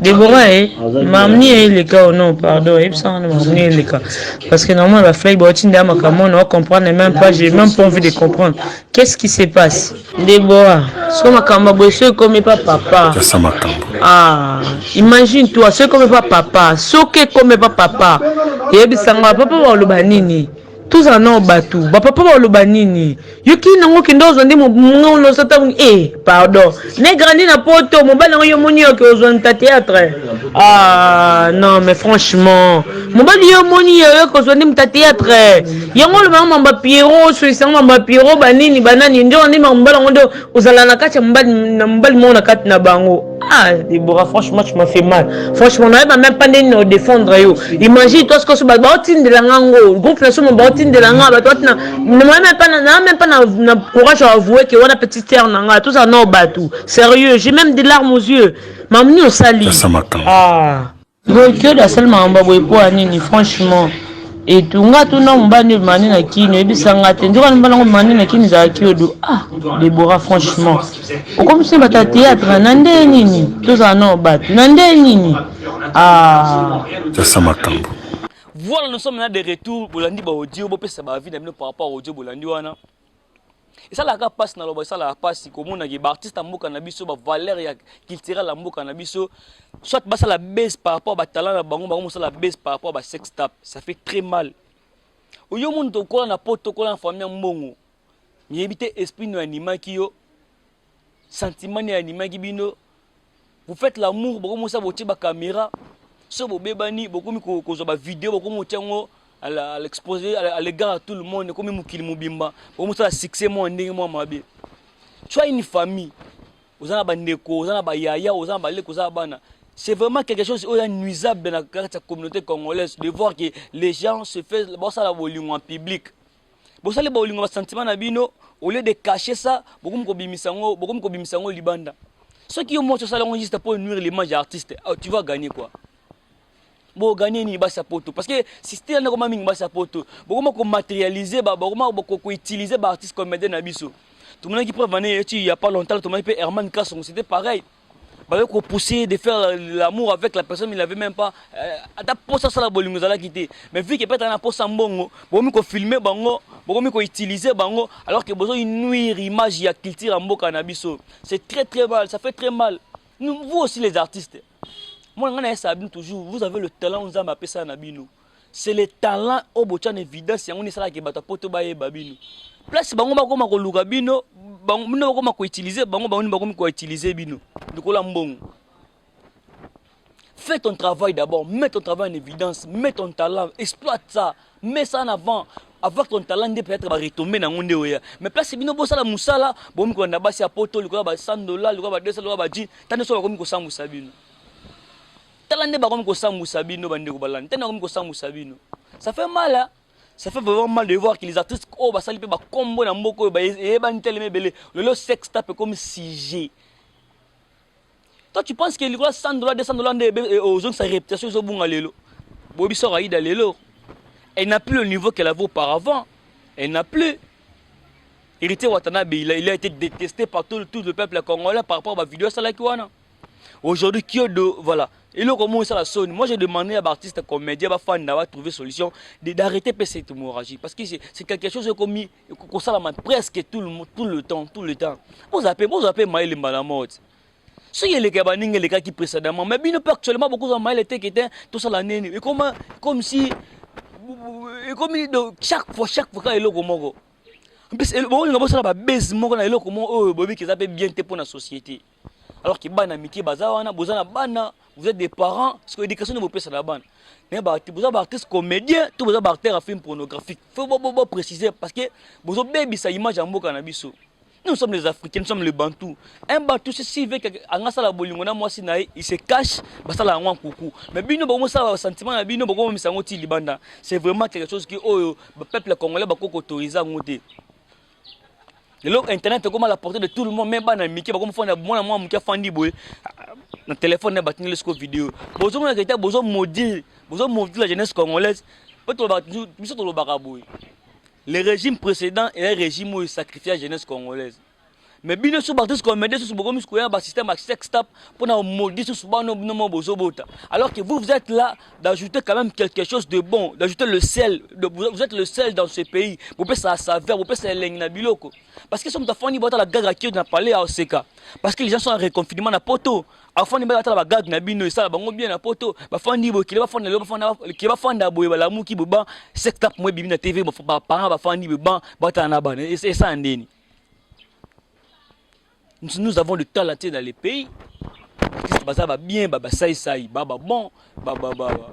Déborah, mamni les cas ou non, pardon, et ça on mamni les cas. Parce que normalement la fly botine d'ama comme on comprendre même pas, j'ai même pas envie de comprendre. Qu'est-ce qui se passe? Déborah, ce ma kamba bosseux comme pas papa. Ah, imagine toi, ce comme pas papa, ce que comme pas papa. Et bisanga papa wa lobanini. Tous en ont battu. Papa va le banini. Yuki nango kindo zondi mo no sata pardon. Ne grandi na poto mo bana yo moni yo ke ozon ta théâtre. Ah non mais franchement, mo bali yo moni yo ko zondi ta théâtre. Yango le mamba Pierrot, so isanga mamba Pierrot banini banani ndo ndi mamba ngondo ozala na kati mbali mo na kati na bango. Ah, Déborah, franchement, tu m'as fait mal. Franchement, on n'avait même pas de défendre. Imagine, toi, ce que tu as de la gango. Le groupe national de la gango. Toi, tu n'as même pas courage à avouer que on a petite terre. Tout ça, non, batou. Sérieux, j'ai même des larmes aux yeux. Mamie, on sali. Ah. Donc, que la seule mamba, franchement. Et tout nga tout na mbani mani na kini ebisanga te ndoka mbana mani na kini za kiodo ah Déborah franchement comme si bata théâtre nande nini tout ça non bat nande nini ah ça samakambo. Voilà, nous sommes là de retour bolandi ba audio bo pesa ba vie na bino par rapport au audio bolandi wana et ça la ka passe na loba ça la passe comme on a des artistes mboka na biso ba valeur ya culturel la mboka na biso soit bah ça la baisse par rapport à talent na bango ça la baisse par rapport à sex tap ça fait très mal oyo monde to kola na poto kola na famille mbongo ni éviter esprit no anima ki yo sentiment ni anima ki bino vous faites l'amour beaucoup ça botie ba caméra so bo bebani beaucoup mi ko zo ba vidéo beaucoup mo tiango à l'exposer à l'égard à tout le monde comme mukili mubimba beaucoup ça succès mo ndenge mo mabe soit une famille ozana ba ndeko ozana ba yaya ozana ba leko ozana bana. C'est vraiment quelque chose qui est nuisable dans la communauté congolaise de voir que les gens se font ça la volume en public. Bon ça les volume en sentiment na bino au lieu de cacher ça beaucoup ko bimisango libanda. Ceux qui ont montré ça là juste pour nuire l'image des artistes. Tu vas gagner quoi? Bon gagner ni basa poto parce que si c'était na comme mingi basa poto beaucoup ko matérialiser beaucoup ko utiliser ba artiste comme Meden Abisso. Tout le monde qui prend il y a pas longtemps tout le monde peut Herman Kasson c'était pareil. Qu'on poussait de faire l'amour avec la personne, il n'avait même pas. Ça la bolingo la quitté. Mais vu qu'il peut être un poste en bongo, bon qu'on filmer bango, bon qu'on utiliser bango, alors que besoin une nuire image il y a culture en boka nabiso. C'est très très mal, ça fait très mal. Nous vous aussi les artistes. Moi on a ça toujours, vous avez le talent, on a appelé ça nabino. C'est le talent au bochan évidence, on est ça qui bata poto baye babino. Place bango ba ko luka bino, bango bino ba ko utiliser bango ba ko utiliser bino. Ndokola mbongo. Fais ton travail d'abord, mets ton travail en évidence, mets ton talent, exploite ça, mets ça en avant. Avec ton talent peut-être va retomber dans monde oya. Mais place bino bo sala musala, bo mi ko na basi ya poto, likola ba $100, likola ba $200, likola ba $10, tande so ba ko mi ko sambusa bino. Talande ba ko mi ko sambusa bino bande ko balani, tande ko mi ko sambusa bino. Ça fait mal hein. Ça fait vraiment mal de voir que les artistes oh bah ça lipe ba combo na mboko ba e ba nteleme belé le sex tape comme sujet. Toi tu penses que les $100 $200 aux gens sa réputation ils ont bon lelo. Bobi sort Aïda lelo. Elle n'a plus le niveau qu'elle avait auparavant. Elle n'a plus. Héritier Watanabe il a été détesté par tout le peuple congolais par rapport à la vidéo ça là qui wana. Aujourd'hui Kyodo voilà. Et là, comment ça la sonne? Moi, j'ai demandé à l'artiste comédien, à fan d'avoir trouvé solution d'arrêter cette hémorragie. Parce que c'est quelque chose comme ça presque tout le temps. Vous appelez Maël Mbalamot. Si il y a les gars qui précédemment, mais bien actuellement, beaucoup de Maël étaient tout ça l'année. Et comme si, chaque fois, quand il est comme ça. On a baisse, on a bien pour la société. Alors que bana miki bazawana bozana bana vous êtes des parents parce que l'éducation ne vous pèse la bande mais vous êtes artiste comédien tout vous êtes acteur à film pornographique faut préciser parce que vous avez baby sa image en mboka na biso nous sommes les Africains nous sommes les Bantous un Bantou si veut que anga sala bolingo na mwasi na il se cache basala ngwa kuku mais bino ba mo sala sentiment na bino ba ko misango ti libanda c'est vraiment quelque chose qui oh peuple congolais ba ko autoriser ngote. Le internet est comme à la portée de tout le monde, même pas dans le micro, comme moi, qui a fandi boy, dans le téléphone, n'a pas tenu le vidéo. Besoin de maudire la jeunesse congolaise. Le régime précédent est un régime où il sacrifiait la jeunesse congolaise. mais bien sûr artiste comédien sur beaucoup musclé un système à sextap pour na maudit sur souvent no bozobota. Alors que vous êtes là d'ajouter quand même quelque chose de bon, d'ajouter le sel, vous êtes le sel dans ce pays. Vous pouvez ça saveur, vous pouvez ça lengna biloko. Parce que sommes tafani bota la gaga qui n'a parlé à Oseka. Parce que les gens sont en reconfinement na poto. Afani bata la gaga na bino ça bango bien na poto. Ba fandi bo ki ba fanda boye ba la muki boba sextap moi bibi na TV ba parents ba fandi boba bata na ba et ça ndeni. Nous avons le talent dans les pays. Ça va bien, ça bon,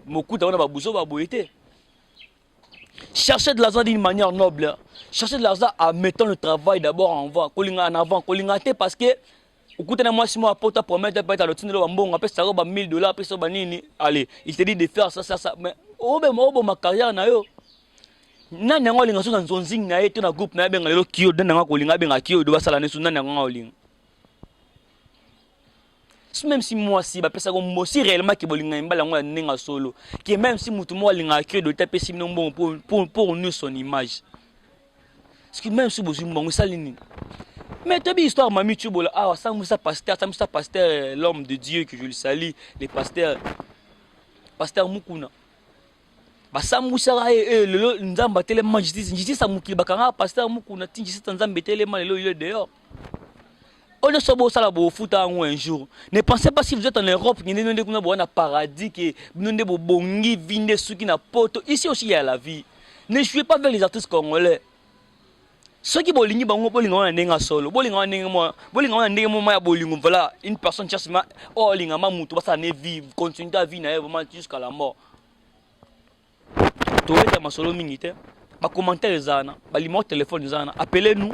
beaucoup d'argent va bouger, va boiter. Cherchez de l'argent d'une manière noble. Cherchez de l'argent en mettant le travail d'abord en avant, parce que écoutez moi si moi apporte promettre peut être à l'autre bon après ça va $1000 après ça banini allez il te dit de faire ça mais ma carrière na yo nani ngo linga so na nzonzing na yetu na groupe na benga lelo kio dana ngo linga benga kio do basala nesu nani ngo linga. Même si moi si ba pesa ko si réellement que bolinga mbala ngo ninga solo que même si mutu mo linga kio do taper si non bon pour nous son image parce que même si bozu mbongo salini mais tu as histoire mami tu bola ah ça musa pasteur l'homme de Dieu que je le salue les pasteur Mukuna ba ça musa le nzamba tellement justice ça mukili bakanga pasteur Mukuna tinji ça nzamba tellement le il est dehors. On ne sait pas ça un jour. Ne pensez pas si vous êtes en Europe, vous avez un paradis, que vous avez un bongi, vinde, ceux qui n'ont pas. Ici aussi il y a la vie. Ne jouez pas vers les artistes congolais. Ceux qui bolingi bango bolingo na nenga solo, bolingo na nenga mo bolingo voilà, une personne cherche ma oh linga ma mutu ça ne vivre, continuer ta vie na vraiment jusqu'à la mort. Toi tu ma solo minute. Ba commentaire zana, ba numéro téléphone zana, appelez-nous.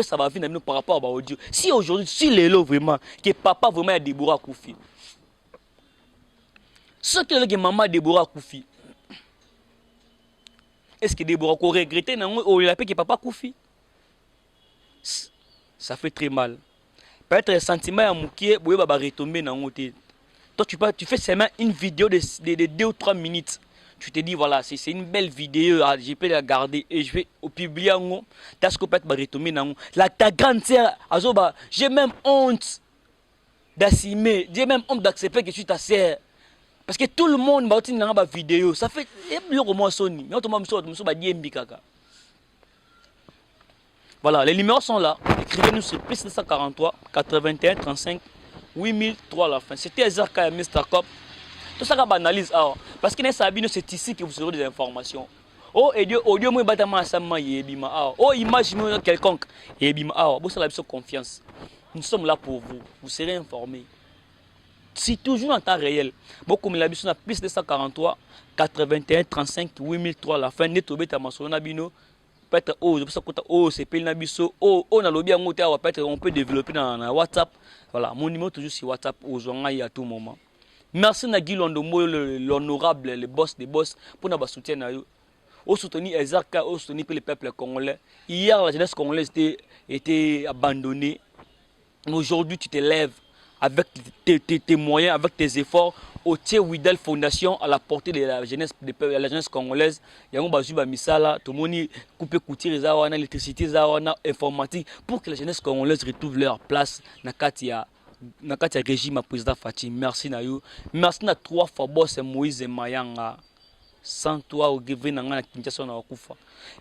Ça va venir par rapport à audio. Si aujourd'hui, si les lots vraiment, que papa vraiment a Deborah Koufi. Ce que maman Deborah Koufi. Est-ce que Deborah Koufi regrette ou il a que papa Koufi? Ça fait très mal. Peut-être le sentiment à moukier, vous va retomber dans le toi tu fais seulement une vidéo de 2 ou 3 minutes. Tu te dis voilà c'est une belle vidéo je peux la garder et je vais au publier en t'as ce que peut-être retomber dans la ta grande sœur azoba j'ai même honte d'assumer j'ai même honte d'accepter que je suis ta sœur parce que tout le monde va tenir dans ma vidéo ça fait le roman Sony mais autrement me ba diembi kaka voilà les numéros sont là écrivez-nous sur plus 243 81 35 8003 à la fin c'était Ezarka et Mr. Cop. Tout ça qu'on analyse parce que c'est ici que vous aurez des informations. Oh audio moi batama sama yebima oh image quelconque yebima vous ça la confiance. Nous sommes là pour vous. Vous serez informés. C'est toujours en temps réel. Beaucoup me l'habitude na plus de 143 81 35 8003 à la fin net obeta masona bino peut-être c'est pile na biso on a lobby en peut-être on peut développer dans WhatsApp. Voilà, mon numéro toujours sur WhatsApp aujourd'hui à tout moment. Merci Nagui Londombo, l'honorable, le boss des boss, pour nous soutenir. Au soutenir Ezarka, au soutenir le peuple congolais. Hier, la jeunesse congolaise était abandonnée. Aujourd'hui, tu te lèves avec tes moyens, avec tes efforts. Au Thierry Widel Fondation, à la portée de la jeunesse congolaise. Il y a un bazuba misala, tout le monde coupe couture, l'électricité, informatique, pour que la jeunesse congolaise retrouve leur place dans le régime président Fatih. Merci na you. Merci na 3 fois boss Moïse Mayanga. Sans toi au gouvernement na Kinshasa na kufa.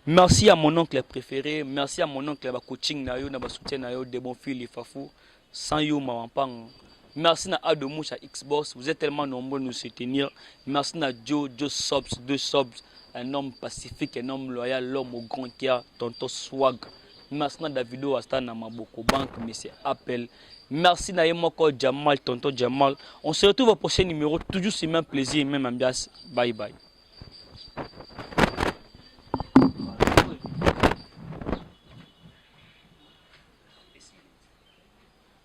Merci à mon oncle préféré, merci à mon oncle ba coaching na yo na ba soutien na yo de bon fil Fafou. Sans you mawampang. Merci à Adomoucha Xbox, vous êtes tellement nombreux à nous soutenir. Merci à Joe Subs, 2 subs, un homme pacifique, un homme loyal, l'homme au grand cœur, tonton Swag. Merci à Davido Astana Maboko Bank, monsieur Appel. Merci à Yemoko Jamal, tonton Jamal. On se retrouve au prochain numéro, toujours c'est même plaisir et même ambiance. Bye bye.